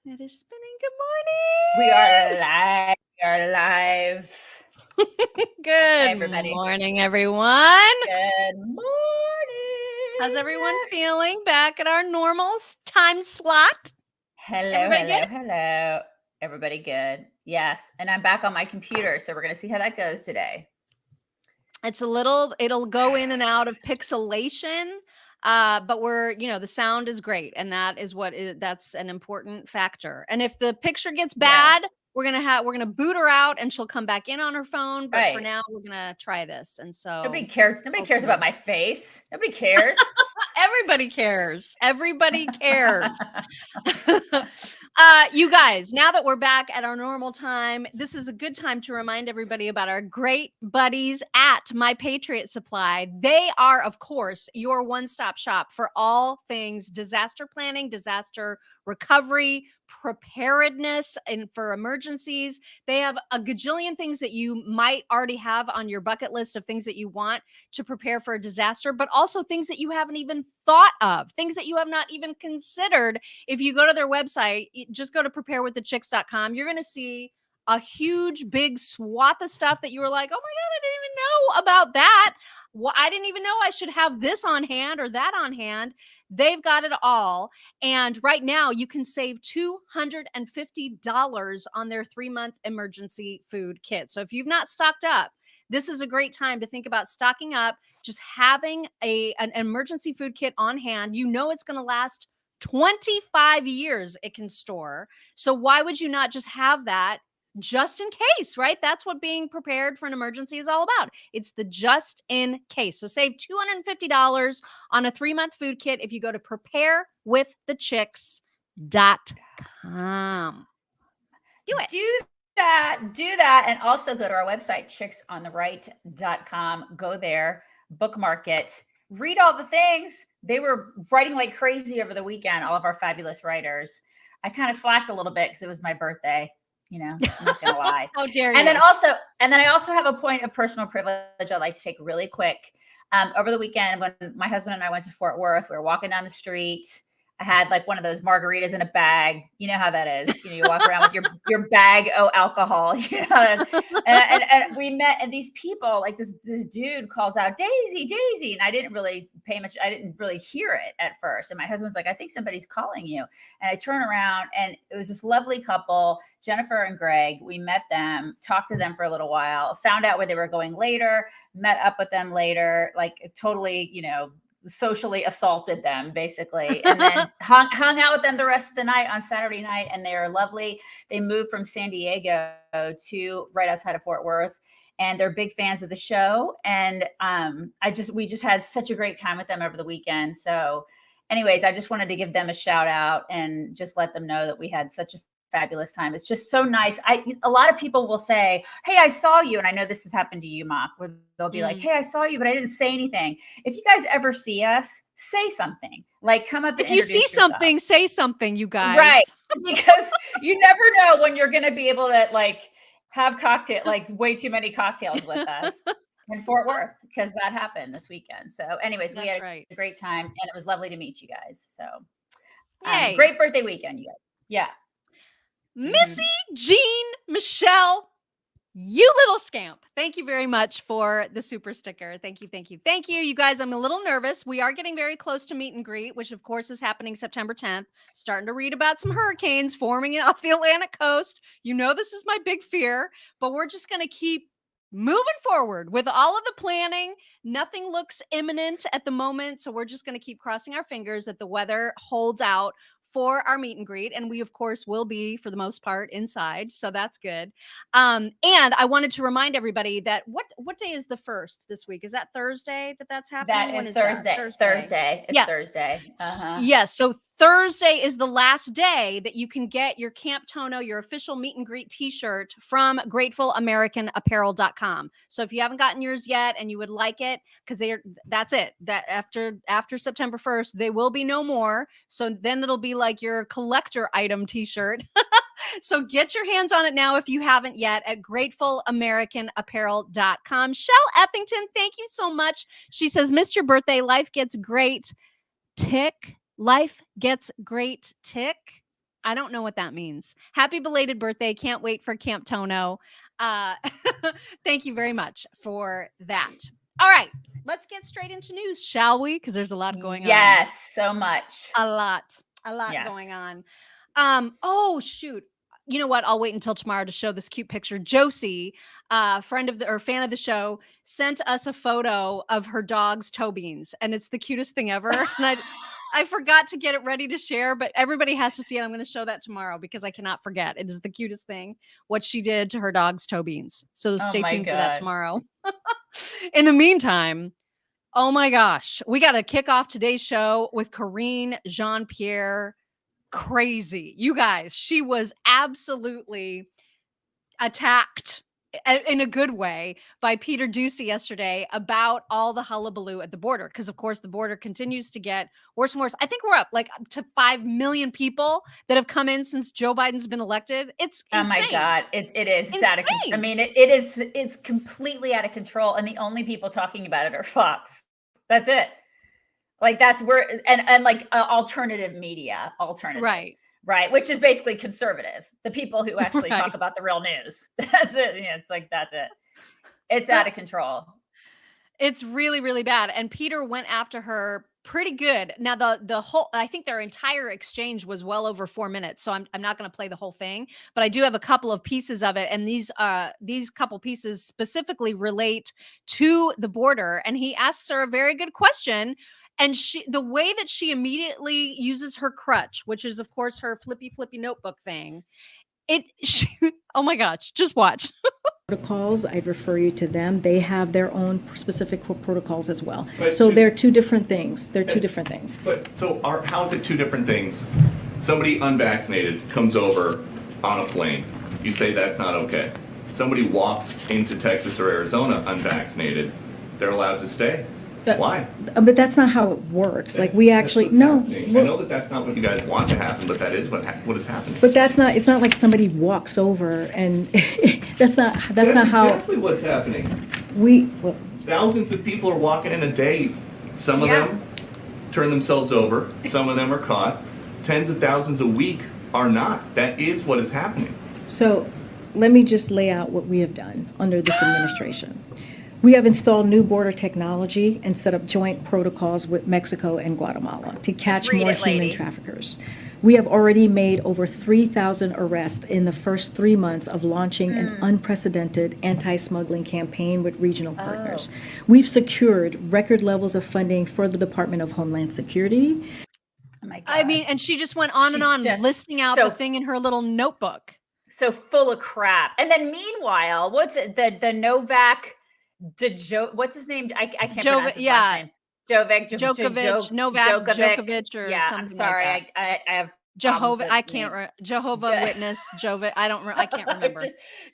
It is spinning. Good We morning. are live. We are live. Good Everybody. morning, everyone. Good morning. How's everyone feeling back at our normal time slot? Hello, Everybody good? hello. Everybody good. Yes. And I'm back on my computer. So we're going to see how that goes today. It'll go in and out of pixelation. But the sound is great. And that's an important factor. And if the picture gets bad, we're gonna boot her out and she'll come back in on her phone. But for now, we're gonna try this. And so nobody cares. Nobody cares about my face. Nobody cares. Everybody cares. Everybody cares. You guys, now that we're back at our normal time, this is a good time to remind everybody about our great buddies at My Patriot Supply. They are, of course, your one-stop shop for all things disaster planning, disaster recovery, preparedness, and for emergencies. They have a gajillion things that you might already have on your bucket list of things that you want to prepare for a disaster, but also things that you haven't even thought of, things that you have not even considered. If you go to their website, just go to preparewiththechicks.com. You're going to see a huge, big swath of stuff that you were like, oh my God, I didn't even know about that. Well, I didn't even know I should have this on hand or that on hand. They've got it all. And right now you can save $250 on their 3-month emergency food kit. So if you've not stocked up, this is a great time to think about stocking up, just having an emergency food kit on hand. You know it's going to last 25 years it can store. So why would you not just have that just in case, right? That's what being prepared for an emergency is all about. It's the just in case. So save $250 on a 3-month food kit if you go to preparewiththechicks.com. Do it. Do that. And also go to our website, chicksontheright.com. Go there, bookmark it, read all the things. They were writing like crazy over the weekend, all of our fabulous writers. I kind of slacked a little bit because it was my birthday. I'm not gonna lie. How dare you? And then I also have a point of personal privilege I'd like to take really quick. Over the weekend, when my husband and I went to Fort Worth, we were walking down the street. I had like one of those margaritas in a bag. You know how that is. You walk around with your bag of alcohol. You know how that is. And we met, and these people, like this dude calls out, Daisy, Daisy. And I didn't really I didn't really hear it at first. And my husband's like, I think somebody's calling you. And I turn around, and it was this lovely couple, Jennifer and Greg. We met them, talked to them for a little while, found out where they were going later, met up with them later, like totally, socially assaulted them basically, and then hung out with them the rest of the night on Saturday night. And they are lovely. They moved from San Diego to right outside of Fort Worth, and they're big fans of the show. And we just had such a great time with them over the weekend. So anyways, I just wanted to give them a shout out and just let them know that we had such a fabulous time. It's just so nice. A lot of people will say, hey, I saw you. And I know this has happened to you, Mock, where they'll be like, hey, I saw you, but I didn't say anything. If you guys ever see us, say something. Like, come up and if you see something, say something, you guys. Right. Because you never know when you're going to be able to like have way too many cocktails with us in Fort Worth, because that happened this weekend. So anyways, we had a great time, and it was lovely to meet you guys. So great birthday weekend, you guys. Yeah. Missy Jean Michelle, you little scamp. Thank you very much for the super sticker. Thank you, thank you, thank you. You guys, I'm a little nervous. We are getting very close to meet and greet, which of course is happening September 10th. Starting to read about some hurricanes forming off the Atlantic coast. This is my big fear, but we're just going to keep moving forward with all of the planning. Nothing looks imminent at the moment, so we're just going to keep crossing our fingers that the weather holds out for our meet and greet. And we, of course, will be, for the most part, inside. So that's good. And I wanted to remind everybody that what day is the 1st this week? Is that Thursday that's happening? That is Thursday. Thursday. It's Thursday. Yes. So Thursday is the last day that you can get your Camp Tono, your official meet and greet t-shirt from GratefulAmericanApparel.com. So if you haven't gotten yours yet and you would like it, because that's it. That after September 1st, they will be no more. So then it'll be like your collector item t-shirt. So get your hands on it now if you haven't yet at GratefulAmericanApparel.com. Shell Effington, thank you so much. She says, missed your birthday. Life gets great. Tick. Life gets great. Tick. I don't know what that means. Happy belated birthday. Can't wait for Camp Tono. Uh, thank you very much for that. All right, let's get straight into news, shall we? Because there's a lot going on. Yes, so much. A lot Yes. going on. Oh shoot. You know what? I'll wait until tomorrow to show this cute picture. Josie, fan of the show, sent us a photo of her dog's toe beans, and it's the cutest thing ever. And I forgot to get it ready to share, but everybody has to see it. I'm going to show that tomorrow because I cannot forget. It is the cutest thing, what she did to her dog's toe beans. So stay tuned for that tomorrow. In the meantime, oh my gosh, we got to kick off today's show with Karine Jean-Pierre. Crazy. You guys, she was absolutely attacked in a good way by Peter Doocy yesterday about all the hullabaloo at the border. Because, of course, the border continues to get worse and worse. I think we're up to 5 million people that have come in since Joe Biden's been elected. It's insane. Oh my God. It is. It's out of control. I mean, it's completely out of control. And the only people talking about it are Fox. That's it. Like that's where, and like alternative media, right, which is basically conservative. The people who actually talk about the real news. That's it. Yeah, it's like that's it. It's out of control. It's really, really bad. And Peter went after her pretty good. Now the whole, I think their entire exchange was well over 4 minutes. So I'm not going to play the whole thing, but I do have a couple of pieces of it. And these couple pieces specifically relate to the border. And he asks her a very good question. And the way that she immediately uses her crutch, which is of course her flippy notebook thing. Oh my gosh, just watch. Protocols, I refer you to them. They have their own specific protocols as well. So they're two different things. But so how is it two different things? Somebody unvaccinated comes over on a plane. You say that's not okay. Somebody walks into Texas or Arizona unvaccinated. They're allowed to stay. Why? But that's not how it works. Like we actually no. I know that's not what you guys want to happen, but that is what is happening. But that's not. It's not like somebody walks over and that's not how. Exactly what's happening. Thousands of people are walking in a day. Some of them turn themselves over. Some of them are caught. Tens of thousands a week are not. That is what is happening. So, let me just lay out what we have done under this administration. We have installed new border technology and set up joint protocols with Mexico and Guatemala to catch more human traffickers. We have already made over 3,000 arrests in the first 3 months of launching an unprecedented anti-smuggling campaign with regional partners. We've secured record levels of funding for the Department of Homeland Security. Oh my God. I mean, and she just went on and on listing out the thing in her little notebook. So full of crap. And then meanwhile, what's it? The Novak... what's his name? I can't pronounce his last name. Djokovic or something. I'm sorry. Like I have Jehovah. I can't. Jehovah Witness. Jova. I can't remember.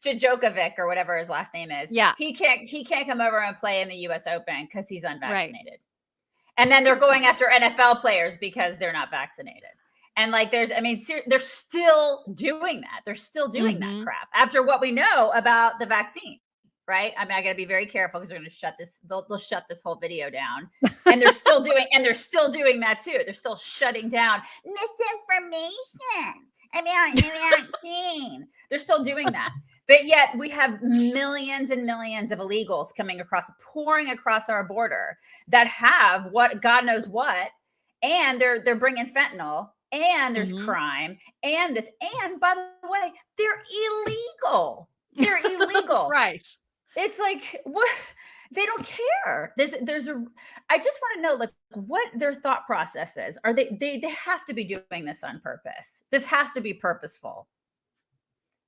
Djokovic or whatever his last name is. Yeah. He can't come over and play in the U.S. Open because he's unvaccinated. Right. And then they're going after NFL players because they're not vaccinated. And like they're still doing that. They're still doing that crap after what we know about the vaccine. Right. I mean, I got to be very careful because they're going to shut this. They'll shut this whole video down, and they're still doing that too. They're still shutting down misinformation about the vaccine. They're still doing that, but yet we have millions and millions of illegals pouring across our border that have what God knows what, and they're bringing fentanyl, and there's crime, and this, and by the way, they're illegal. They're illegal, right? It's like, what? They don't care. I just want to know, like, what their thought process is. Are they have to be doing this on purpose? This has to be purposeful.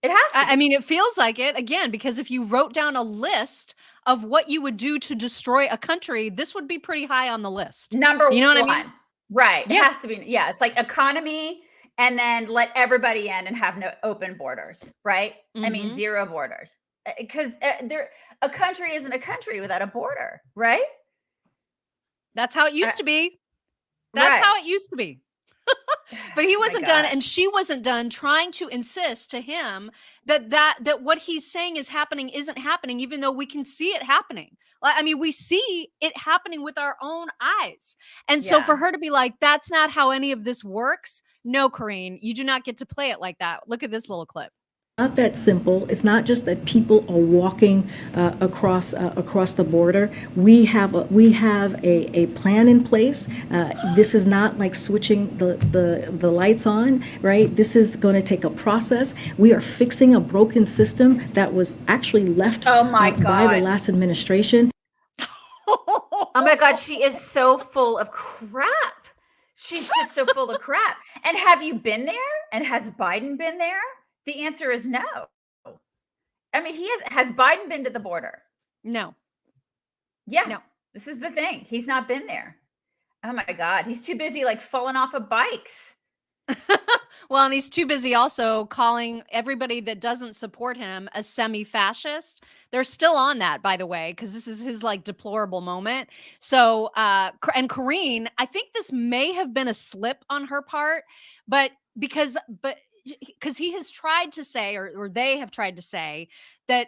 It has to. I mean, it feels like it again, because if you wrote down a list of what you would do to destroy a country, this would be pretty high on the list. Number one. You know what I mean? Right. It has to be. Yeah. It's like economy, and then let everybody in and have no open borders. Right. I mean, zero borders. Because a country isn't a country without a border, right? That's how it used to be. That's how it used to be. But he Oh my wasn't done, God. and she wasn't done trying to insist to him that what he's saying is happening isn't happening, even though we can see it happening. I mean, we see it happening with our own eyes. And so for Yeah. her to be like, that's not how any of this works. No, Corrine, you do not get to play it like that. Look at this little clip. Not that simple. It's not just that people are walking across the border. We have a plan in place. This is not like switching the lights on, right? This is going to take a process. We are fixing a broken system that was actually left Oh my by the God. last administration. Oh my God, she is so full of crap. She's just so full of crap. And have you been there? And has Biden been there? The answer is no. I mean, has Biden been to the border? No. Yeah. No. This is the thing. He's not been there. Oh my God. He's too busy like falling off of bikes. Well, and he's too busy also calling everybody that doesn't support him a semi-fascist. They're still on that, by the way, because this is his like deplorable moment. So, and Corrine, I think this may have been a slip on her part, but because he has tried to say, or they have tried to say that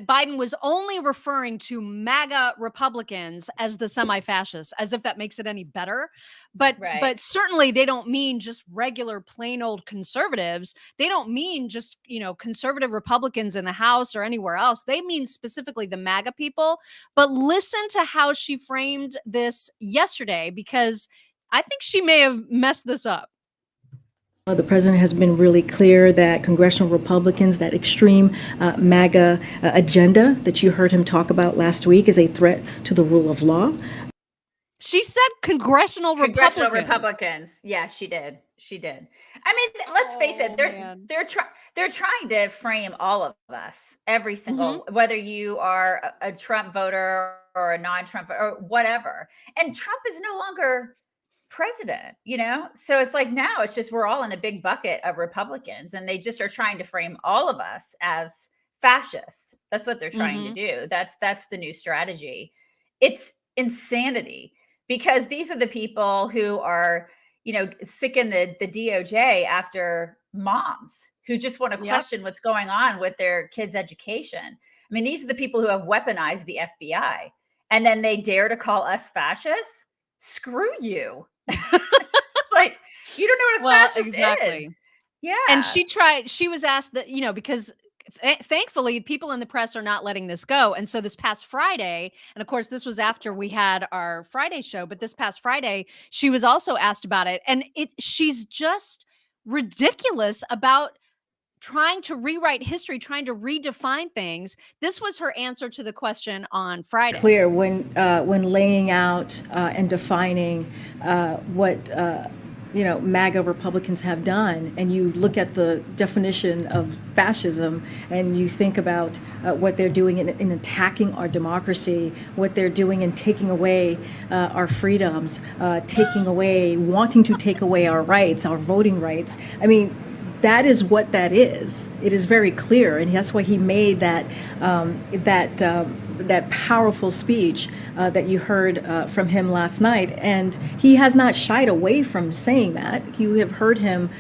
Biden was only referring to MAGA Republicans as the semi-fascists, as if that makes it any better. But certainly they don't mean just regular plain old conservatives. They don't mean just, conservative Republicans in the House or anywhere else. They mean specifically the MAGA people. But listen to how she framed this yesterday, because I think she may have messed this up. The president has been really clear that congressional Republicans, that extreme MAGA agenda that you heard him talk about last week, is a threat to the rule of law. She said congressional Republicans. Yeah, she did. She did. I mean, let's face it. They're trying to frame all of us, every single, whether you are a Trump voter or a non-Trump or whatever. And Trump is no longer president, so it's like now it's just we're all in a big bucket of Republicans, and they just are trying to frame all of us as fascists. That's what they're trying to do. That's the new strategy. It's insanity, because these are the people who are sick in the DOJ after moms who just want to question what's going on with their kids' education. I mean, these are the people who have weaponized the FBI, and then they dare to call us fascists. Screw you. Like, you don't know what a fascist is. Yeah. And she was asked that, because thankfully people in the press are not letting this go. And so this past Friday, and of course this was after we had our Friday show, but this past Friday, she was also asked about it. And she's just ridiculous about trying to rewrite history, trying to redefine things. This was her answer to the question on Friday. Clear when laying out and defining what MAGA Republicans have done, and you look at the definition of fascism, and you think about what they're doing in attacking our democracy, what they're doing in taking away our freedoms, wanting to take away our rights, our voting rights. I mean, that is what that is. It is very clear, and that's why he made that powerful speech that you heard from him last night. And he has not shied away from saying that. You have heard him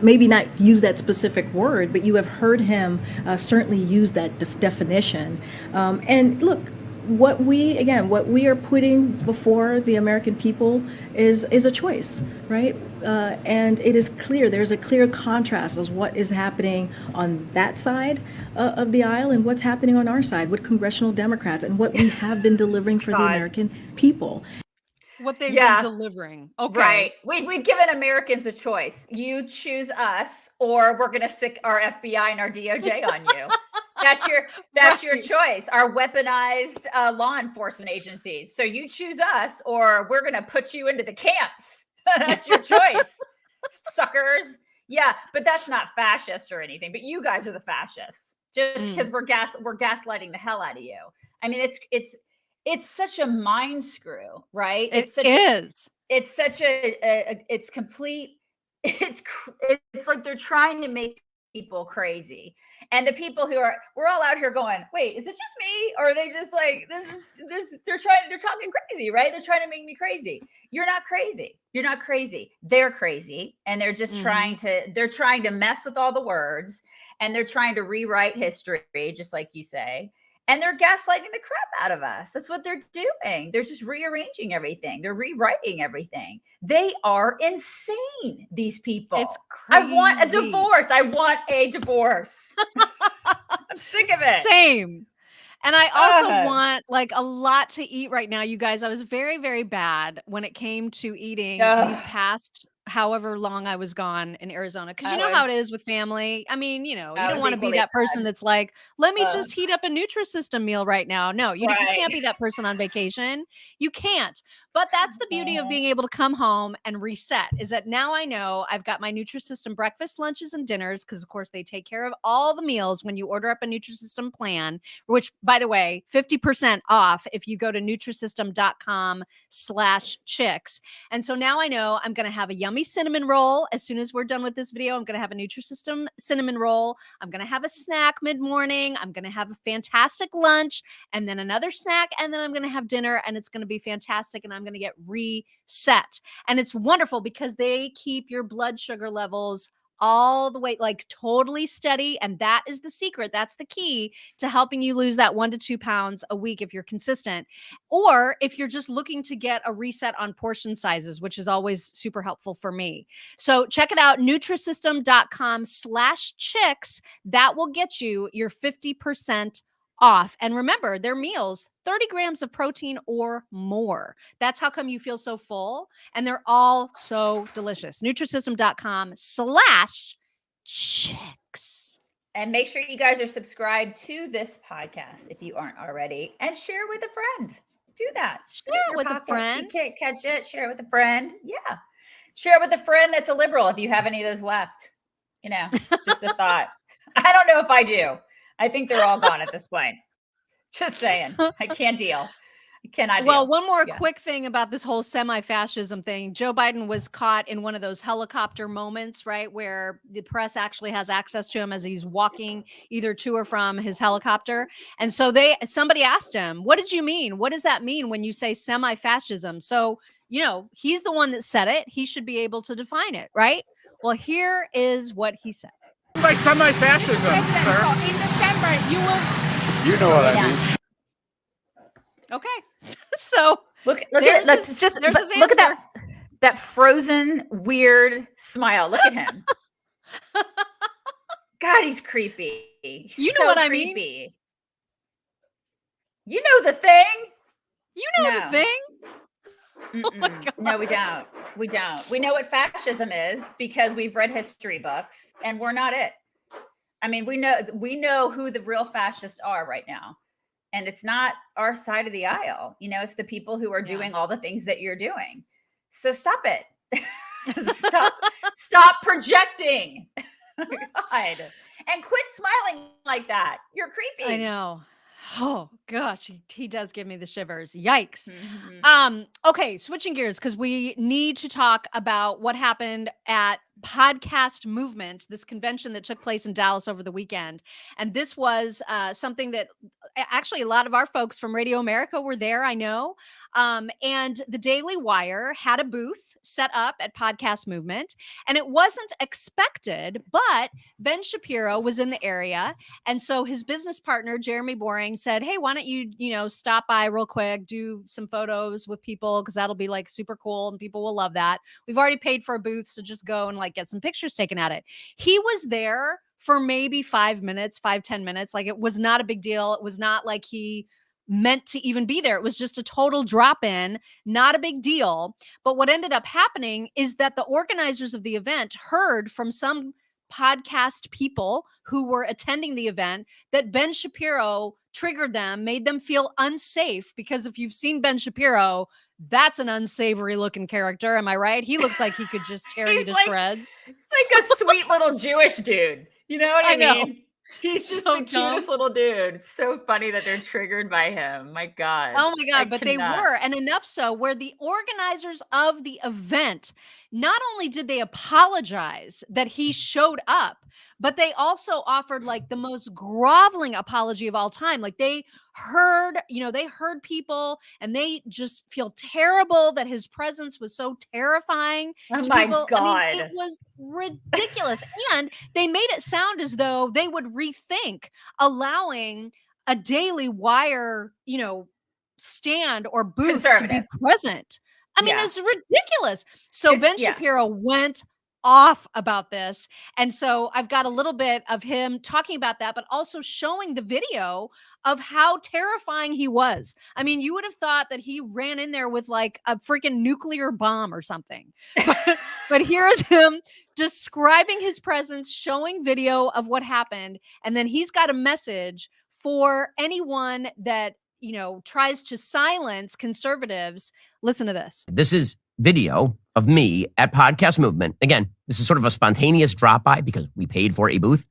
maybe not use that specific word, but you have heard him certainly use that definition. And look, what we are putting before the American people is a choice, right? And it is clear, there's a clear contrast as what is happening on that side of the aisle and what's happening on our side with congressional Democrats and what we have been delivering for the American people. What they've been delivering. Okay. Right. We've given Americans a choice. You choose us, or we're going to sick our FBI and our DOJ on you. That's your choice. Our weaponized law enforcement agencies. So you choose us, or we're going to put you into the camps. That's your choice, suckers. Yeah, but that's not fascist or anything. But you guys are the fascists, just because we're gaslighting the hell out of you. I mean, it's such a mind screw, right? It's complete. It's like they're trying to make people crazy. And the people we're all out here going, wait, is it just me? Or are they just like, they're talking crazy, right? They're trying to make me crazy. You're not crazy. You're not crazy. They're crazy. And they're just trying to mess with all the words, and they're trying to rewrite history, just like you say. And they're gaslighting the crap out of us. That's what they're doing. They're just rearranging everything. They're rewriting everything. They are insane, these people. It's crazy. I want a divorce. I want a divorce. I'm sick of it. Same. And I also want like a lot to eat right now, you guys. I was very, very bad when it came to eating these past however long I was gone in Arizona. Because you know how it is with family. I mean, you don't want to be that person that's like, let me just heat up a Nutrisystem meal right now. No, you can't be that person on vacation. You can't. But that's the beauty of being able to come home and reset, is that now I know I've got my Nutrisystem breakfast, lunches, and dinners, because of course they take care of all the meals when you order up a Nutrisystem plan, which, by the way, 50% off if you go to Nutrisystem.com/chicks. And so now I know I'm going to have a yummy cinnamon roll. As soon as we're done with this video, I'm going to have a Nutrisystem cinnamon roll. I'm going to have a snack mid-morning. I'm going to have a fantastic lunch, and then another snack, and then I'm going to have dinner, and it's going to be fantastic, and I'm going to get reset. And it's wonderful because they keep your blood sugar levels all the way, like totally steady. And that is the secret. That's the key to helping you lose that 1 to 2 pounds a week if you're consistent, or if you're just looking to get a reset on portion sizes, which is always super helpful for me. So check it out, Nutrisystem.com/chicks. That will get you your 50% off. And remember, their meals, 30 grams of protein or more. That's how come you feel so full. And they're all so delicious. Nutrisystem.com/chicks. And make sure you guys are subscribed to this podcast if you aren't already, and share with a friend. Do that. Share it with a friend. You can't catch it. Share it with a friend. Yeah. Share it with a friend that's a liberal if you have any of those left. Just a thought. I don't know if I do. I think they're all gone at this point. Just saying. I can't deal. I cannot deal. Well, one more quick thing about this whole semi-fascism thing. Joe Biden was caught in one of those helicopter moments, right, where the press actually has access to him as he's walking either to or from his helicopter. And so somebody asked him, what did you mean? What does that mean when you say semi-fascism? So, he's the one that said it. He should be able to define it, right? Well, here is what he said. Like semi-fascism, sir. So in December, you will. You know what I mean. Okay. So look at that frozen, weird smile. Look at him. God, he's creepy. You know what I mean? You know the thing. You know the thing. Oh my God. No, we don't. We don't. We know what fascism is because we've read history books, and we're not it. I mean, we know who the real fascists are right now, and it's not our side of the aisle. It's the people who are doing all the things that you're doing. So stop it. Stop projecting. Oh God. And quit smiling like that. You're creepy. I know. Oh gosh, he does give me the shivers. Yikes. Okay, switching gears, because we need to talk about what happened at Podcast Movement, this convention that took place in Dallas over the weekend. And this was something that actually a lot of our folks from Radio America were there, I know. And the Daily Wire had a booth set up at Podcast Movement, and it wasn't expected, but Ben Shapiro was in the area. And so his business partner, Jeremy Boring, said, hey, why don't you, stop by real quick, do some photos with people, because that'll be like super cool and people will love that. We've already paid for a booth, so just go and get some pictures taken at it. He was there for maybe 10 minutes. Like, it was not a big deal. It was not like he meant to even be there. It was just a total drop in, not a big deal. But what ended up happening is that the organizers of the event heard from some podcast people who were attending the event that Ben Shapiro triggered them, made them feel unsafe, because if you've seen Ben Shapiro, that's an unsavory looking character. Am I right? He looks like he could just tear you to shreds. He's like a sweet little Jewish dude. You know what I mean? Know. He's just the cutest little dude. It's so funny that they're triggered by him. My God. Oh my God. But they were, and enough so where the organizers of the event not only did they apologize that he showed up, but they also offered like the most groveling apology of all time. Like they heard people and they just feel terrible that his presence was so terrifying Oh to my people. God. I mean, it was ridiculous. And they made it sound as though they would rethink allowing a Daily Wire, stand or booth to be present. I mean, it's ridiculous. So Ben Shapiro went off about this. And so I've got a little bit of him talking about that, but also showing the video of how terrifying he was. I mean, you would have thought that he ran in there with like a freaking nuclear bomb or something. But here is him describing his presence, showing video of what happened. And then he's got a message for anyone that, tries to silence conservatives. Listen to this. This is video of me at Podcast Movement. Again, this is sort of a spontaneous drop by because we paid for a booth.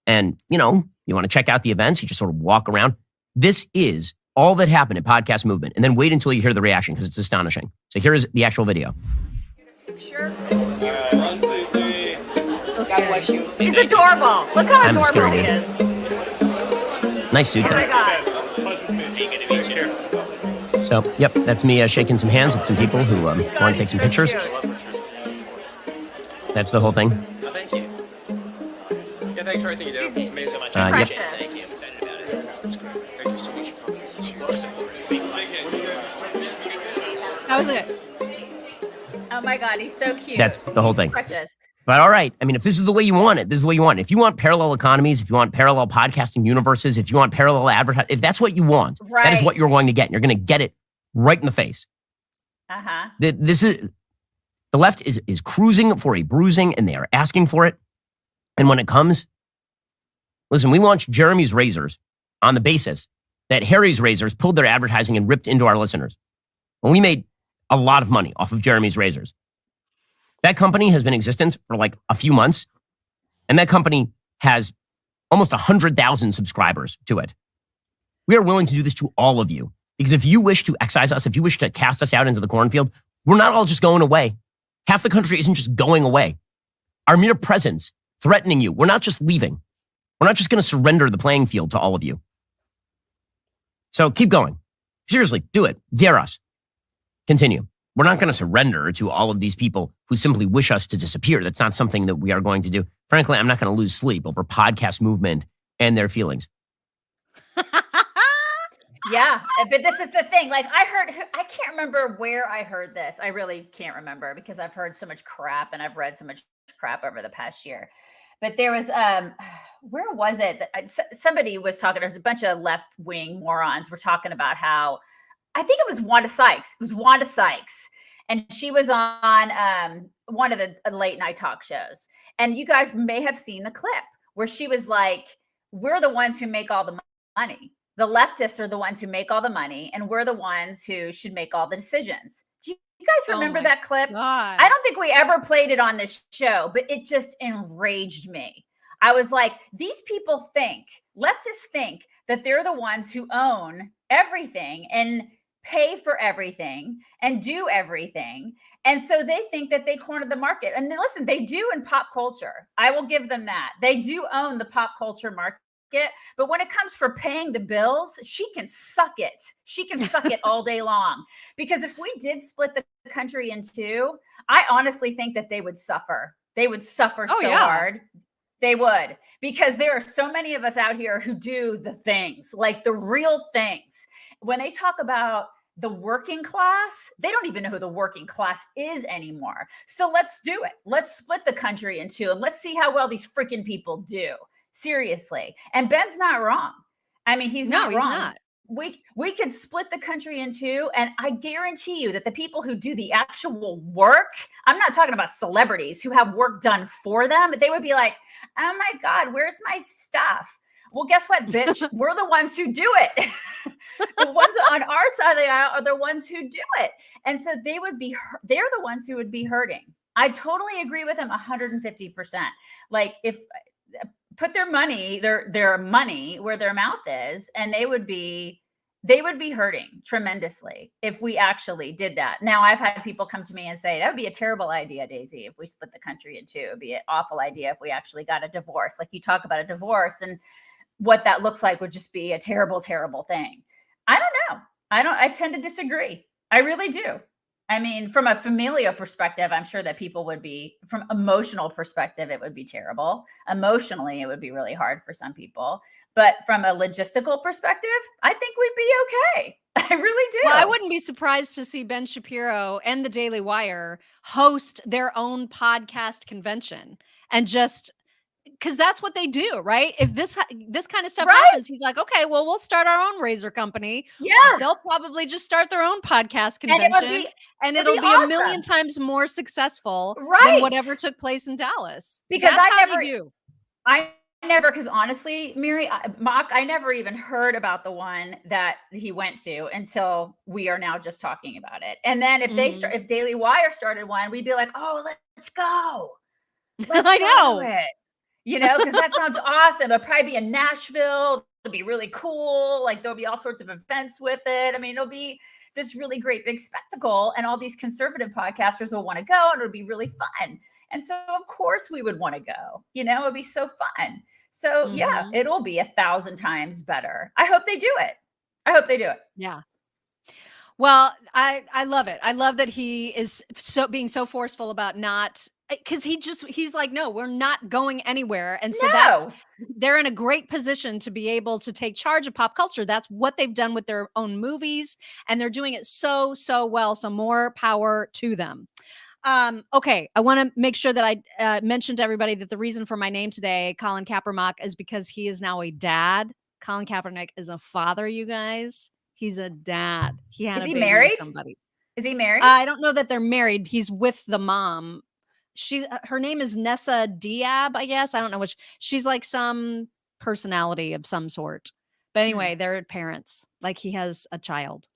And, you want to check out the events, you just sort of walk around. This is all that happened at Podcast Movement. And then wait until you hear the reaction because it's astonishing. So here is the actual video. Sure. 1, 2, 3. God bless you. He's adorable. Look how I'm adorable he scared, is. Nice suit Oh my though. God. So, yep, that's me shaking some hands with some people who want to take some pictures. That's the whole thing. Oh, thank you. Yeah, thanks for everything you do. Amazing so much. Yep. Precious. Thank you. I'm excited about it. That's great. Thank you so much for coming. This is huge. Of course. That was it. Oh my God, he's so cute. That's the whole thing. Precious. But all right, I mean, if this is the way you want it, this is the way you want it. If you want parallel economies, if you want parallel podcasting universes, if you want parallel advertising, if that's what you want, that is what you're going to get. And you're going to get it right in the face. Uh-huh. The left is cruising for a bruising, and they are asking for it. And when it comes, listen, we launched Jeremy's Razors on the basis that Harry's Razors pulled their advertising and ripped into our listeners. And we made a lot of money off of Jeremy's Razors. That company has been in existence for like a few months, and that company has almost 100,000 subscribers to it. We are willing to do this to all of you, because if you wish to excise us, if you wish to cast us out into the cornfield, we're not all just going away. Half the country isn't just going away. Our mere presence threatening you, we're not just leaving. We're not just going to surrender the playing field to all of you. So keep going. Seriously, do it. Dare us. Continue. We're not going to surrender to all of these people who simply wish us to disappear. That's not something that we are going to do. Frankly, I'm not going to lose sleep over Podcast Movement and their feelings. Yeah, but this is the thing. Like I can't remember where I heard this. I really can't remember because I've heard so much crap and I've read so much crap over the past year. But there was, where was it? Somebody was talking, there's a bunch of left-wing morons were talking about how, I think it was Wanda Sykes. It was Wanda Sykes. And she was on one of the late night talk shows. And you guys may have seen the clip where she was like, we're the ones who make all the money. The leftists are the ones who make all the money, and we're the ones who should make all the decisions. Do you guys remember that clip? God. I don't think we ever played it on this show, but it just enraged me. I was like, these people leftists think that they're the ones who own everything and pay for everything and do everything. And so they think that they corner the market. And listen, they do in pop culture. I will give them that. They do own the pop culture market. But when it comes for paying the bills, she can suck it. She can suck it all day long. Because if we did split the country in two, I honestly think that they would suffer. They would suffer hard. They would, because there are so many of us out here who do the things, like the real things. When they talk about the working class, they don't even know who the working class is anymore. So let's do it. Let's split the country in two and let's see how well these freaking people do. Seriously. And Ben's not wrong. I mean, he's not wrong. Not. We could split the country in two, and I guarantee you that the people who do the actual work, I'm not talking about celebrities who have work done for them, but they would be like, oh my God, where's my stuff? Well, guess what, bitch? We're the ones who do it. The ones on our side of the aisle are the ones who do it. And so they're the ones who would be hurting. I totally agree with him 150%. Like if put their money where their mouth is, and they would be they would be hurting tremendously if we actually did that. Now, I've had people come to me and say, that would be a terrible idea, Daisy, if we split the country in two. It would be an awful idea if we actually got a divorce. Like, you talk about a divorce and what that looks like would just be a terrible, terrible thing. I don't know. I tend to disagree. I really do. I mean, from a familial perspective, I'm sure that people would be, from emotional perspective, it would be terrible. Emotionally, it would be really hard for some people. But from a logistical perspective, I think we'd be okay. I really do. Well, I wouldn't be surprised to see Ben Shapiro and the Daily Wire host their own podcast convention, and just because that's what they do, right? If this kind of stuff happens, he's like, okay, well, we'll start our own razor company. Yeah. They'll probably just start their own podcast convention, and it'll be awesome. a million times more successful than Right. whatever took place in Dallas. Because that's I how never they do. I never, because honestly, Mary, I never even heard about the one that he went to until we are now just talking about it. And then if they start, if Daily Wire started one, we'd be like, oh, let's go. Let's I know. do it. You know, because that sounds awesome. It'll probably be in Nashville. It'll be really cool. Like, there'll be all sorts of events with it. I mean, it'll be this really great big spectacle, and all these conservative podcasters will want to go, and it'll be really fun. And so, of course, we would want to go. You know, it'd be so fun. So, yeah, it'll be 1,000 times better. I hope they do it. I hope they do it. Yeah. Well, I love it. I love that he is being so forceful about not, because he's like, no, we're not going anywhere. And so they're in a great position to be able to take charge of pop culture. That's what they've done with their own movies, and they're doing it so well. So more power to them. Okay, I want to make sure that I mentioned to everybody that the reason for my name today, Colin Kaepernick, is because he is now a dad. Colin Kaepernick is a father, you guys. He's a dad. He had a baby married? with somebody. Is he married? I don't know that they're married. He's with the mom. Her name is Nessa Diab, I guess. I don't know which. She's like some personality of some sort. But anyway, they're parents. Like, he has a child.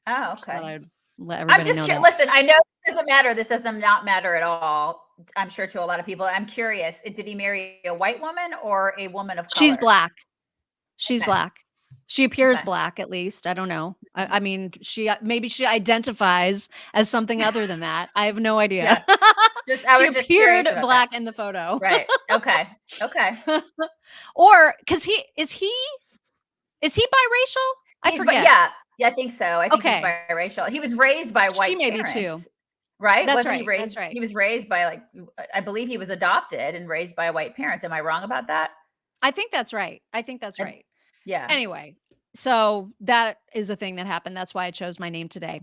Oh, okay. Let everybody I'm just know curious. that. Listen, I know it doesn't matter. This does not matter at all. I'm sure to a lot of people. I'm curious. Did he marry a white woman or a woman of color? She's black. She's black. She appears black, at least. I don't know. I mean, maybe she identifies as something other than that. I have no idea. Yeah. She appeared black in the photo. Right. Okay. Or because is he biracial? I forget. Yeah, I think so. I think he's biracial. He was raised by white parents. Too. Right? That's Wasn't right. He raised, That's right. He was raised by, I believe he was adopted and raised by white parents. Am I wrong about that? I think that's right. Right. Yeah. Anyway, so that is a thing that happened. That's why I chose my name today.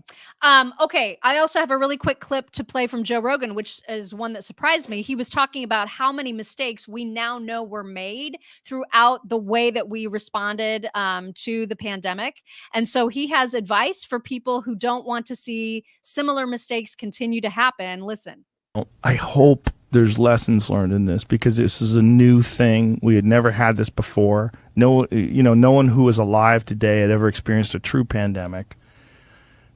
Okay. I also have a really quick clip to play from Joe Rogan, which is one that surprised me. He was talking about how many mistakes we now know were made throughout the way that we responded to the pandemic. And so he has advice for people who don't want to see similar mistakes continue to happen. Listen. I hope there's lessons learned in this, because this is a new thing. We had never had this before. No one who is alive today had ever experienced a true pandemic.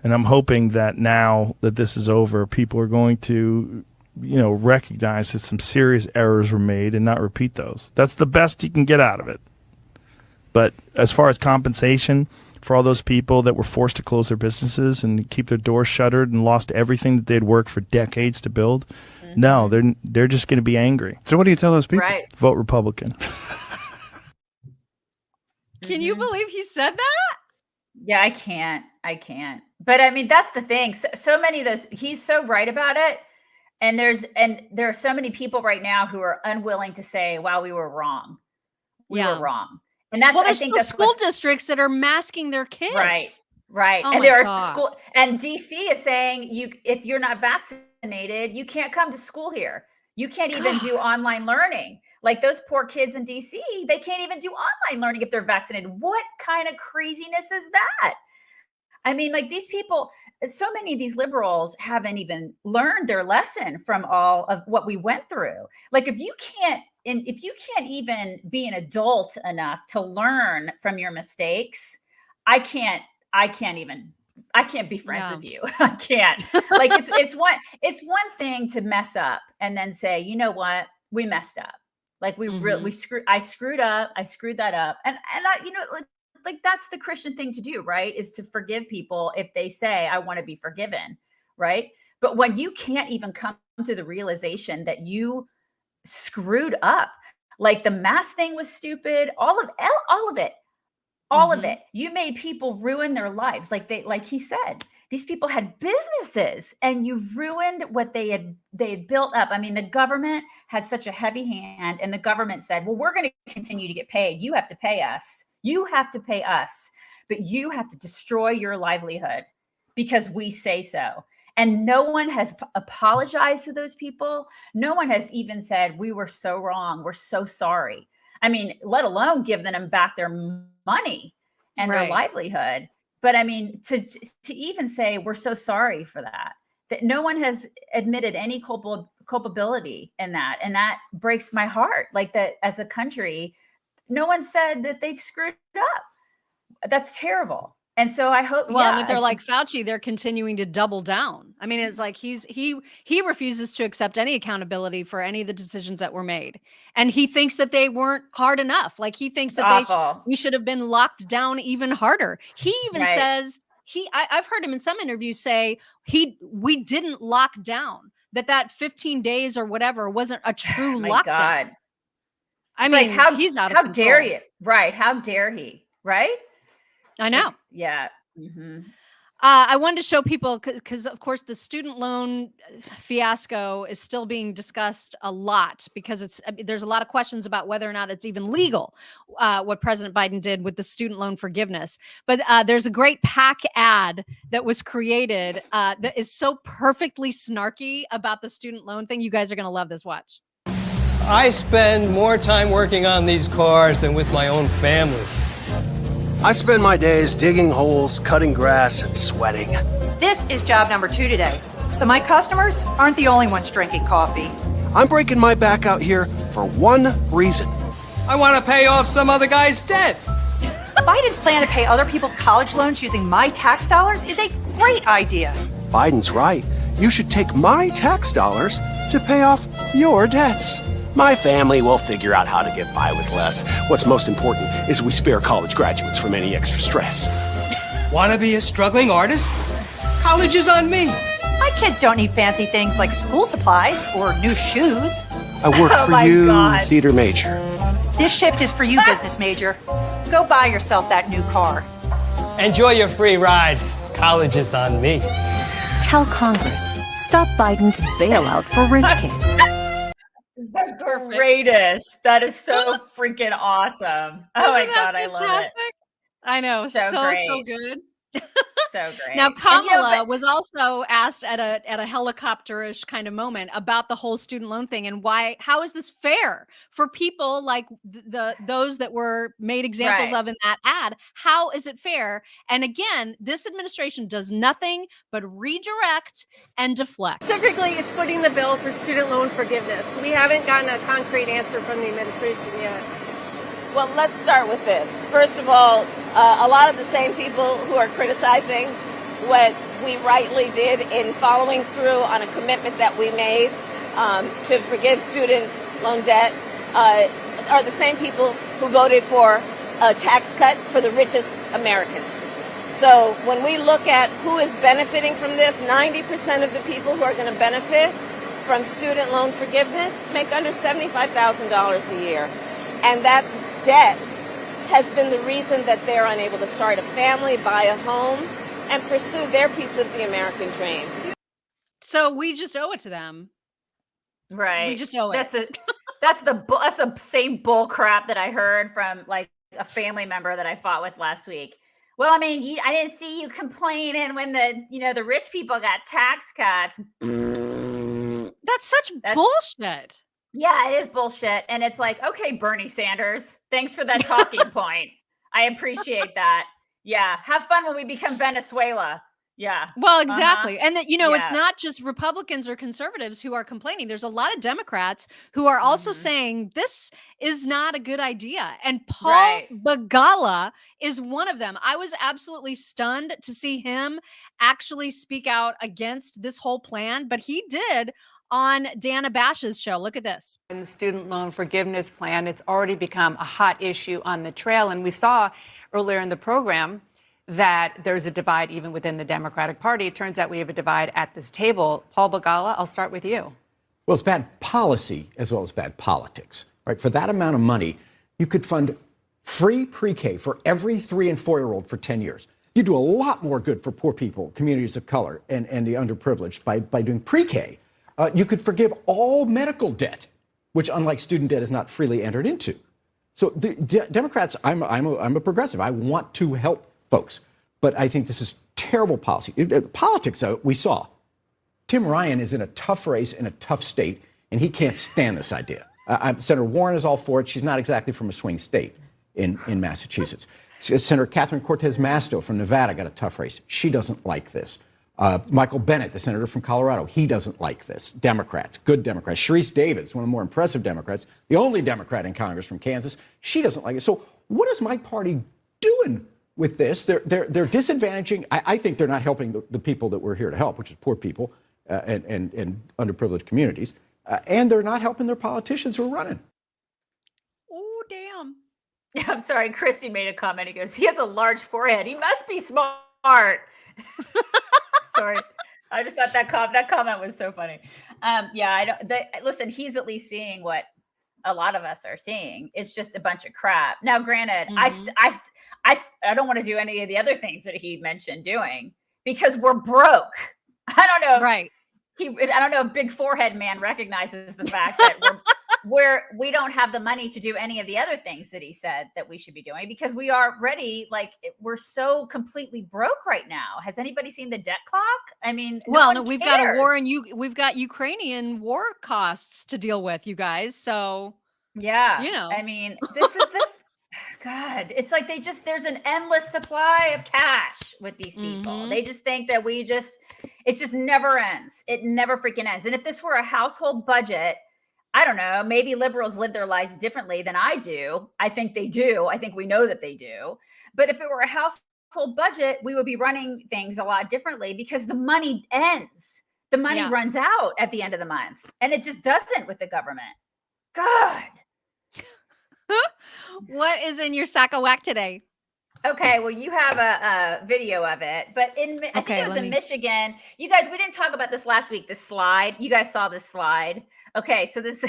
And I'm hoping that now that this is over, people are going to, recognize that some serious errors were made and not repeat those. That's the best you can get out of it. But as far as compensation for all those people that were forced to close their businesses and keep their doors shuttered and lost everything that they'd worked for decades to build, no, they're just going to be angry. So what do you tell those people? Right. Vote Republican. Can you believe he said that? Yeah, I can't. But I mean, that's the thing. So many of those, he's so right about it. And there are so many people right now who are unwilling to say, wow, we were wrong. We were wrong. And that's, there's still school districts that are masking their kids. Right. Oh, and there are school, and DC is saying if you're not vaccinated, you can't come to school here. You can't even do online learning. Like, those poor kids in DC, they can't even do online learning if they're vaccinated. What kind of craziness is that? I mean, like, these people, so many of these liberals haven't even learned their lesson from all of what we went through. Like, if you can't even be an adult enough to learn from your mistakes, I can't be friends with you. I can't. Like, it's one thing to mess up and then say, you know what, we messed up. Like, I screwed up. I screwed that up. And I, like that's the Christian thing to do, right? Is to forgive people if they say, I want to be forgiven, right? But when you can't even come to the realization that you screwed up, like the mask thing was stupid, all of it, all of it. You made people ruin their lives. Like he said, these people had businesses and you ruined what they had built up. I mean, the government had such a heavy hand, and the government said, well, we're going to continue to get paid. You have to pay us. You have to pay us, but you have to destroy your livelihood because we say so. And no one has apologized to those people. No one has even said, we were so wrong. We're so sorry. I mean, let alone give them back their money and their livelihood. But I mean, to even say we're so sorry for that no one has admitted any culpability in that. And that breaks my heart. Like that as a country, no one said that they've screwed up. That's terrible. And so I hope, well, and if they're like Fauci, they're continuing to double down. I mean, it's like he refuses to accept any accountability for any of the decisions that were made. And he thinks that they weren't hard enough. Like he thinks that we should have been locked down even harder. He even says I've heard him in some interviews say we didn't lock down, that 15 days or whatever wasn't a true lockdown. God. I mean, like, he's out of how control. Dare you? Right. How dare he? Right. I know. Yeah. I wanted to show people because, of course, the student loan fiasco is still being discussed a lot because there's a lot of questions about whether or not it's even legal what President Biden did with the student loan forgiveness. But there's a great PAC ad that was created that is so perfectly snarky about the student loan thing. You guys are going to love this. Watch. I spend more time working on these cars than with my own family. I spend my days digging holes, cutting grass, and sweating. This is job number 2 today. So my customers aren't the only ones drinking coffee. I'm breaking my back out here for one reason. I want to pay off some other guy's debt. Biden's plan to pay other people's college loans using my tax dollars is a great idea. Biden's right. You should take my tax dollars to pay off your debts. My family will figure out how to get by with less. What's most important is we spare college graduates from any extra stress. Want to be a struggling artist? College is on me. My kids don't need fancy things like school supplies or new shoes. I work for you, theater major. This shift is for you, business major. Go buy yourself that new car. Enjoy your free ride. College is on me. Tell Congress, stop Biden's bailout for rich kids. That's the greatest. That is so freaking awesome. Oh my God, I love it. I know. So good. So great. Now, Kamala was also asked at a helicopter-ish kind of moment about the whole student loan thing and how is this fair for people like those that were made examples of in that ad? How is it fair? And again, this administration does nothing but redirect and deflect. Specifically, it's footing the bill for student loan forgiveness. We haven't gotten a concrete answer from the administration yet. Well, let's start with this. First of all, a lot of the same people who are criticizing what we rightly did in following through on a commitment that we made to forgive student loan debt are the same people who voted for a tax cut for the richest Americans. So when we look at who is benefiting from this, 90% of the people who are going to benefit from student loan forgiveness make under $75,000 a year. And that debt has been the reason that they're unable to start a family, buy a home, and pursue their piece of the American dream. So we just owe it to them. Right. We just owe it. That's the same bull crap that I heard from like a family member that I fought with last week. Well, I mean, I didn't see you complaining when the rich people got tax cuts. That's such bullshit. Yeah, it is bullshit. And it's like, okay, Bernie Sanders, thanks for that talking point. I appreciate that. Yeah. Have fun when we become Venezuela. Yeah. Well, exactly. And that, it's not just Republicans or conservatives who are complaining. There's a lot of Democrats who are also saying this is not a good idea. And Paul Begala is one of them. I was absolutely stunned to see him actually speak out against this whole plan, but he did on Dana Bash's show. Look at this. In the student loan forgiveness plan, it's already become a hot issue on the trail. And we saw earlier in the program that there's a divide even within the Democratic Party. It turns out we have a divide at this table. Paul Begala, I'll start with you. Well, it's bad policy as well as bad politics, right? For that amount of money, you could fund free pre-K for every 3 and 4-year-old for 10 years. You do a lot more good for poor people, communities of color, and the underprivileged by doing pre-K. You could forgive all medical debt, which, unlike student debt, is not freely entered into. So the Democrats, I'm a progressive. I want to help folks, but I think this is terrible policy. Politics, we saw. Tim Ryan is in a tough race in a tough state, and he can't stand this idea. Senator Warren is all for it. She's not exactly from a swing state in Massachusetts. Senator Catherine Cortez Masto from Nevada got a tough race. She doesn't like this. Michael Bennet, the senator from Colorado, he doesn't like this. Democrats, good Democrats. Sharice Davids, one of the more impressive Democrats, the only Democrat in Congress from Kansas, she doesn't like it. So what is my party doing with this? They're disadvantaging. I think they're not helping the people that we're here to help, which is poor people and underprivileged communities. And they're not helping their politicians who are running. Oh, damn. I'm sorry. Christy made a comment. He goes, he has a large forehead. He must be smart. Sorry. I just thought that comment was so funny. Listen, he's at least seeing what a lot of us are seeing. It's just a bunch of crap. Now, granted, I don't want to do any of the other things that he mentioned doing because we're broke. I don't know. Right. I don't know if Big Forehead Man recognizes the fact that we don't have the money to do any of the other things that he said that we should be doing because we are ready. Like we're so completely broke right now. Has anybody seen the debt clock? I mean, we've got a war we've got Ukrainian war costs to deal with, you guys. So yeah, I mean, this is the God. It's like there's an endless supply of cash with these people. Mm-hmm. They just think that it just never ends. It never freaking ends. And if this were a household budget, I don't know, maybe liberals live their lives differently than I do. I think they do. I think we know that they do. But if it were a household budget, we would be running things a lot differently because the money ends. The money runs out at the end of the month. And it just doesn't with the government. God. What is in your sack of whack today? Okay, well, you have a video of it, but I think it was in Michigan. You guys, we didn't talk about this last week. This slide, you guys saw this slide. Okay, so this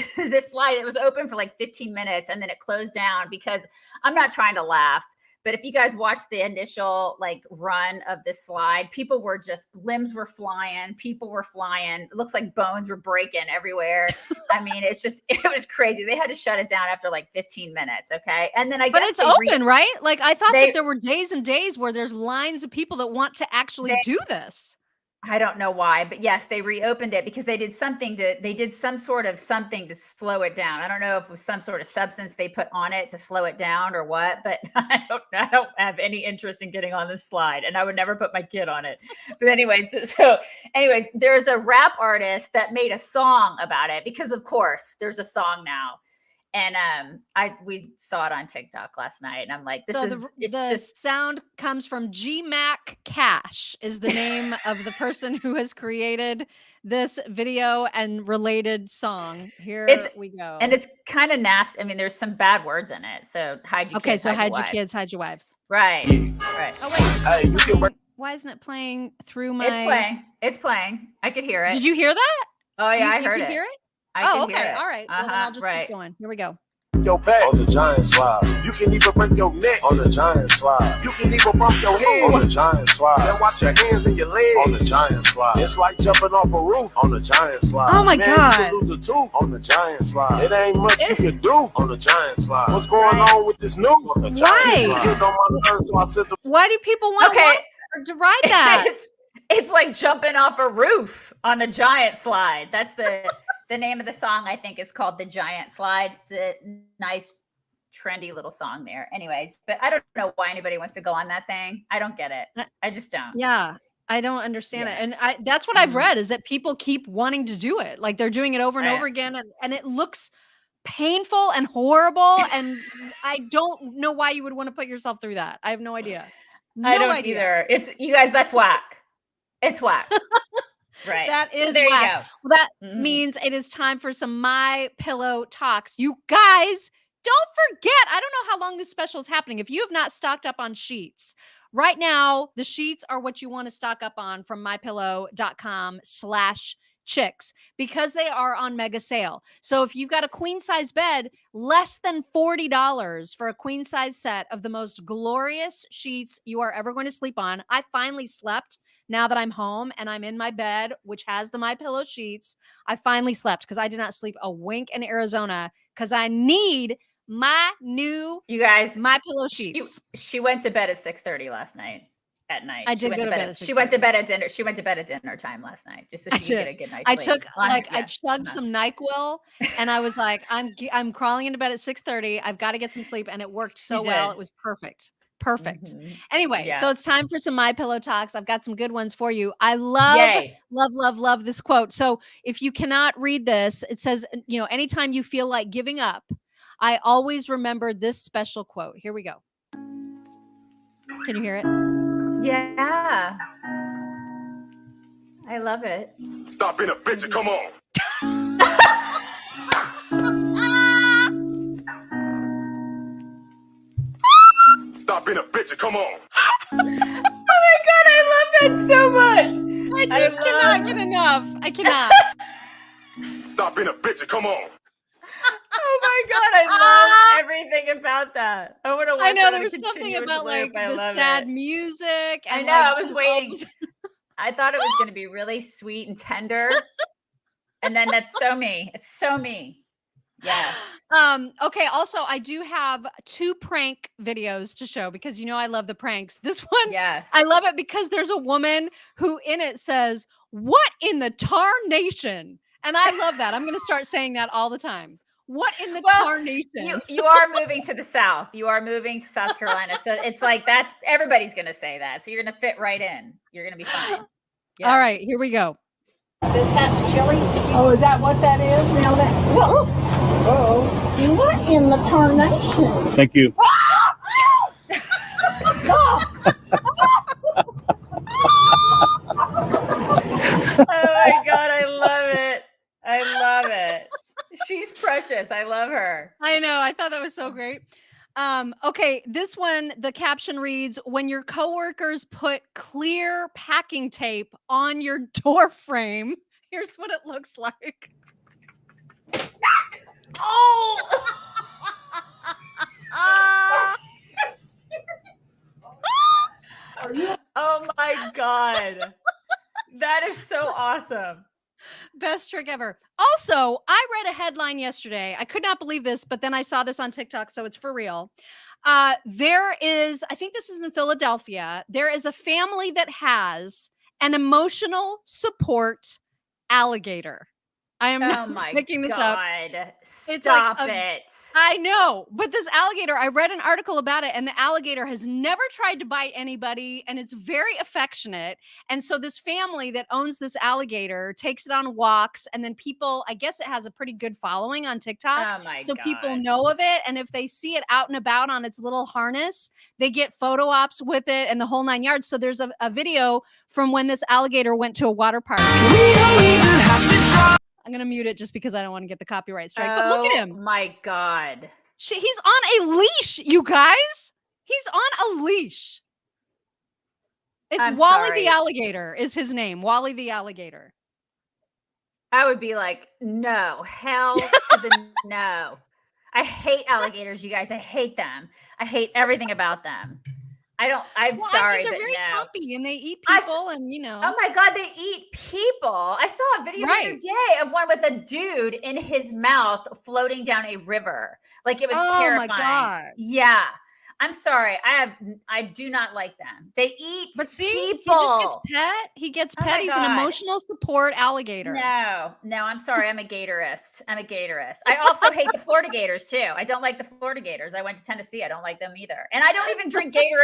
slide, it was open for like 15 minutes and then it closed down because I'm not trying to laugh, but if you guys watched the initial like run of this slide, people were just, limbs were flying, people were flying. It looks like bones were breaking everywhere. I mean, it was crazy. They had to shut it down after like 15 minutes. Okay. And then but it's open, right? Like I thought that there were days and days where there's lines of people that want to actually do this. I don't know why, but yes, they reopened it because they did some sort of something to slow it down. I don't know if it was some sort of substance they put on it to slow it down or what, but I don't have any interest in getting on this slide and I would never put my kid on it. But anyways, there's a rap artist that made a song about it because of course there's a song now. And we saw it on TikTok last night, and I'm like, the sound comes from G Mac Cash is the name of the person who has created this video and related song. Here we go. And it's kind of nasty. I mean, there's some bad words in it. So hide your kids. Okay, so hide your kids, hide your wives. Right. Oh wait. Why isn't it playing through my? It's playing. I could hear it. Did you hear that? Oh yeah, I heard it. Hear it? Okay. All right. Well, then I'll just keep going. Here we go. Your back on the giant slide. You can even break your neck on the giant slide. You can even bump your head on the giant slide. Then watch your hands and your legs on the giant slide. It's like jumping off a roof on the giant slide. Oh my God. You can lose a tooth on the giant slide. It ain't much you can do on the giant slide. What's going on with this new on the giant slide? Why do people want to ride that? It's like jumping off a roof on a giant slide. That's the name of the song, I think, is called The Giant Slide. It's a nice, trendy little song there. Anyways, but I don't know why anybody wants to go on that thing. I don't get it. I just don't. Yeah, I don't understand it. And that's what I've read is that people keep wanting to do it. Like they're doing it over and over again. And it looks painful and horrible. And I don't know why you would want to put yourself through that. I have no idea. I don't either. It's you guys, that's whack. It's whack. Right. That is there whack. You go. Well, that means it is time for some MyPillow talks. You guys don't forget, I don't know how long this special is happening. If you have not stocked up on sheets, right now, the sheets are what you want to stock up on from mypillow.com/chicks because they are on mega sale. So if you've got a queen size bed, less than $40 for a queen size set of the most glorious sheets you are ever going to sleep on. I finally slept now that I'm home and I'm in my bed, which has the MyPillow sheets. I finally slept because I did not sleep a wink in Arizona because I need my new MyPillow sheets. She went to bed at 6:30 last night. At night, I did go to bed at 6:30. She went to bed at dinner. She went to bed at dinner time last night, just so she could get a good night's sleep. I chugged some NyQuil, and I was like, I'm crawling into bed at 6:30. I've got to get some sleep, and it worked so well. It was perfect. Perfect. Anyway, so it's time for some MyPillow talks. I've got some good ones for you. I love this quote. So if you cannot read this, it says, anytime you feel like giving up, I always remember this special quote. Here we go. Can you hear it? Yeah. I love it. Stop being a bitch and come on. Stop being a bitch and come on. Oh my God, I love that so much. I just cannot get enough. I cannot. Stop being a bitch and come on. Oh my God, I love everything about that. I know there was something about like the sad music. I know. I was waiting. I thought it was going to be really sweet and tender, and then that's so me. It's so me. Yes. Okay. Also, I do have 2 prank videos to show because I love the pranks. This one, yes, I love it because there's a woman who in it says, "What in the tarnation?" And I love that. I'm going to start saying that all the time. What in the tarnation? You are moving to the South. You are moving to South Carolina. So it's like everybody's going to say that. So you're going to fit right in. You're going to be fine. Yeah. All right, here we go. This has chili stickies. Oh, is that what that is? Smell that? Uh-oh. What in the tarnation? Thank you. Oh my God, I love it. I love it. She's precious. I love her. I know. I thought that was so great. Okay, this one, the caption reads, when your coworkers put clear packing tape on your door frame, here's what it looks like. Oh! Oh my God. That is so awesome. Best trick ever. Also, I read a headline yesterday. I could not believe this, but then I saw this on TikTok, so it's for real. There is, I think this is in Philadelphia, there is a family that has an emotional support alligator. I am not making this up. Stop it. I know, but this alligator, I read an article about it, and the alligator has never tried to bite anybody, and it's very affectionate. And so this family that owns this alligator takes it on walks, and then people, I guess it has a pretty good following on TikTok. Oh my so God. People know of it, and if they see it out and about on its little harness, they get photo ops with it and the whole 9 yards. So there's a video from when this alligator went to a water park. I'm going to mute it just because I don't want to get the copyright strike. But look at him. Oh my God. He's on a leash, you guys. He's on a leash. It's Wally the alligator is his name. Wally the alligator. I would be like, no, hell to the no. I hate alligators, you guys. I hate them. I hate everything about them. I'm sorry, they're but very no. happy and they eat people and Oh my God, they eat people. I saw a video the other day of one with a dude in his mouth floating down a river. Like it was terrifying. My God. Yeah. I'm sorry. I do not like them. They eat people. He just gets pet. He gets pet. He's an emotional support alligator. No, I'm sorry. I'm a gatorist. I also hate the Florida Gators too. I don't like the Florida Gators. I went to Tennessee. I don't like them either. And I don't even drink Gatorade.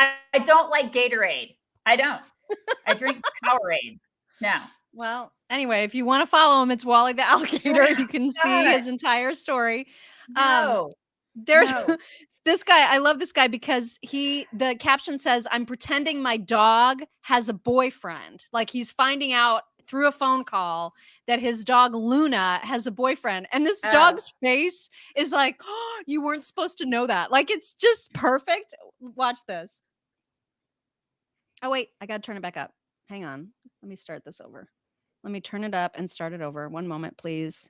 I don't like Gatorade. I don't. I drink Powerade. No. Well, anyway, if you want to follow him, it's Wally the alligator. You can see his entire story. There's this guy. I love this guy because the caption says, "I'm pretending my dog has a boyfriend." Like he's finding out through a phone call that his dog Luna has a boyfriend. And this dog's face is like, oh, you weren't supposed to know that. Like, it's just perfect. Watch this. Oh, wait, I got to turn it back up. Hang on. Let me start this over. Let me turn it up and start it over. One moment, please.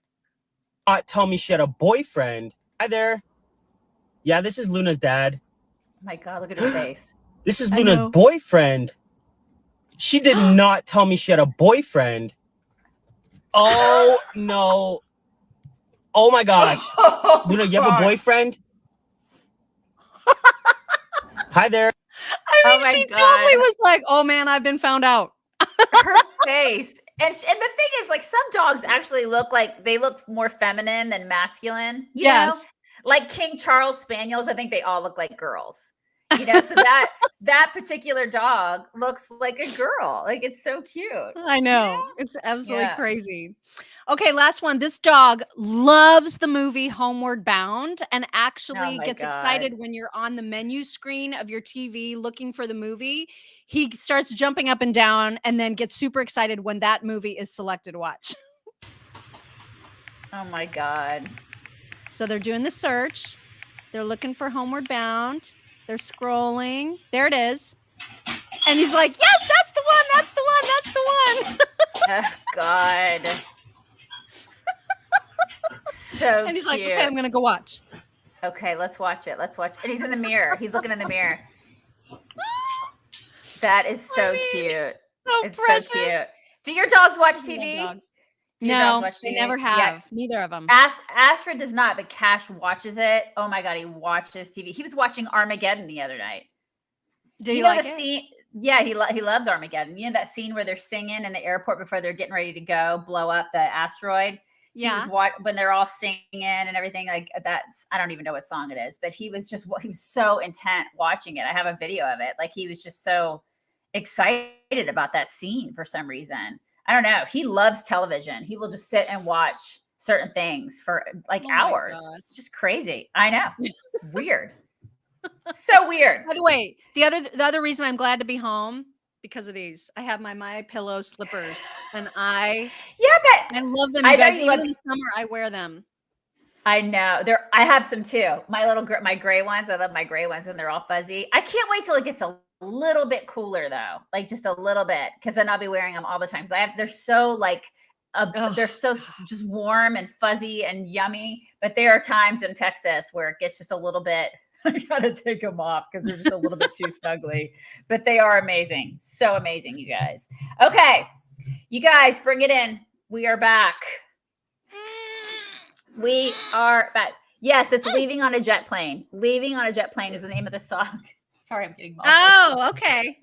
Tell me she had a boyfriend. Hi there. Yeah, this is Luna's dad. Oh my God, look at his face. This is Luna's boyfriend. She did not tell me she had a boyfriend. Oh, no. Oh, my gosh. Luna, you have a boyfriend? Hi there. I mean, she totally was like, oh, man, I've been found out. Her face. And the thing is, like, some dogs actually look like they look more feminine than masculine. You know? Like King Charles Spaniels, I think they all look like girls. You know, so that particular dog looks like a girl. Like, it's so cute. I know. It's absolutely crazy. Okay, last one. This dog loves the movie Homeward Bound and actually gets excited when you're on the menu screen of your TV looking for the movie. He starts jumping up and down and then gets super excited when that movie is selected to watch. Oh my God. So they're doing the search. They're looking for Homeward Bound. They're scrolling. There it is. And he's like, yes, that's the one. That's the one. That's the one. Oh, God. So and he's cute. like, okay, I'm going to go watch. Okay, let's watch it. Let's watch it. And he's in the mirror. He's looking in the mirror. That is so cute. It's precious. so cute. Do your dogs watch TV? No, they never have. Yeah. Neither of them. Astrid does not, but Cash watches it. Oh my God, he watches TV. He was watching Armageddon the other night. Did you like the scene? Yeah, he loves Armageddon. You know that scene where they're singing in the airport before they're getting ready to go blow up the asteroid? Yeah. He was when they're all singing and everything like that's, I don't even know what song it is, but he was so intent watching it. I have a video of it. Like, he was just so excited about that scene for some reason. I don't know. He loves television. He will just sit and watch certain things for like hours. It's just crazy. I know. It's weird. So weird. By the way, the other reason I'm glad to be home because of these. I have my MyPillow slippers and I love them. You guys, even in the summer, I wear them. I know. I have some too. My gray ones. I love my gray ones and they're all fuzzy. I can't wait till it gets a little bit cooler though, like just a little bit, because then I'll be wearing them all the time. So they're so they're so just warm and fuzzy and yummy. But there are times in Texas where it gets just a little bit. I gotta take them off because they're just a little bit too snuggly. But they are amazing, so amazing, you guys. Okay, you guys, bring it in. We are back. We are back. Yes, it's "Leaving on a Jet Plane." "Leaving on a Jet Plane" is the name of the song. Sorry, I'm getting muffled. Oh, okay.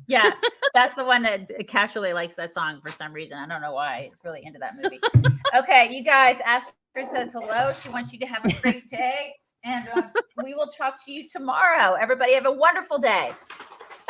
Yeah, that's the one that Cash really likes that song for some reason. I don't know why. He's really into that movie. Okay, you guys, Astrid says hello. She wants you to have a great day. And we will talk to you tomorrow. Everybody have a wonderful day.